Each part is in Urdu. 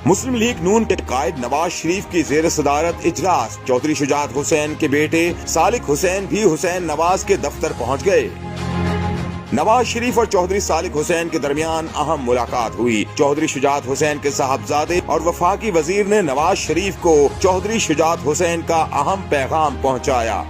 مسلم لیگ نون کے قائد نواز شریف کی زیر صدارت اجلاس، چودھری شجاعت حسین کے بیٹے صالح حسین بھی حسین نواز کے دفتر پہنچ گئے۔ نواز شریف اور چودھری صالح حسین کے درمیان اہم ملاقات ہوئی۔ چودھری شجاعت حسین کے صاحبزادے اور وفاقی وزیر نے نواز شریف کو چودھری شجاعت حسین کا اہم پیغام پہنچایا۔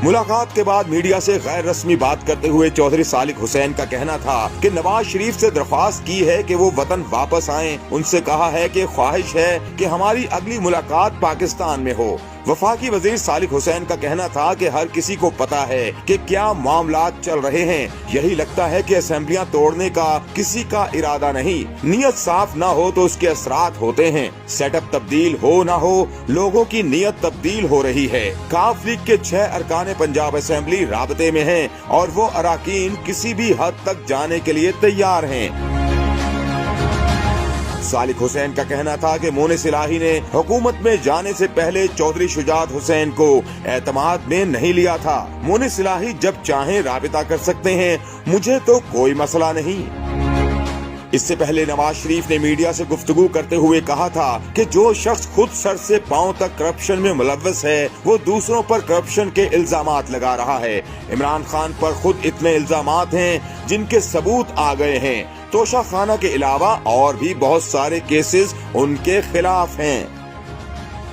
ملاقات کے بعد میڈیا سے غیر رسمی بات کرتے ہوئے چودھری صالح حسین کا کہنا تھا کہ نواز شریف سے درخواست کی ہے کہ وہ وطن واپس آئیں، ان سے کہا ہے کہ خواہش ہے کہ ہماری اگلی ملاقات پاکستان میں ہو۔ وفاقی وزیر صالح حسین کا کہنا تھا کہ ہر کسی کو پتا ہے کہ کیا معاملات چل رہے ہیں، یہی لگتا ہے کہ اسمبلیاں توڑنے کا کسی کا ارادہ نہیں، نیت صاف نہ ہو تو اس کے اثرات ہوتے ہیں، سیٹ اپ تبدیل ہو نہ ہو لوگوں کی نیت تبدیل ہو رہی ہے۔ کاف لیگ کے 6 ارکان پنجاب اسمبلی رابطے میں ہیں اور وہ اراکین کسی بھی حد تک جانے کے لیے تیار ہیں۔ صالح حسین کا کہنا تھا کہ مونس الہی نے حکومت میں جانے سے پہلے چودھری شجاعت حسین کو اعتماد میں نہیں لیا تھا۔ مونس الہی جب چاہیں رابطہ کر سکتے ہیں، مجھے تو کوئی مسئلہ نہیں۔ اس سے پہلے نواز شریف نے میڈیا سے گفتگو کرتے ہوئے کہا تھا کہ جو شخص خود سر سے پاؤں تک کرپشن میں ملوث ہے وہ دوسروں پر کرپشن کے الزامات لگا رہا ہے۔ عمران خان پر خود اتنے الزامات ہیں جن کے ثبوت آ گئے ہیں۔ توشہ خانہ کے علاوہ اور بھی بہت سارے کیسز ان کے خلاف ہیں۔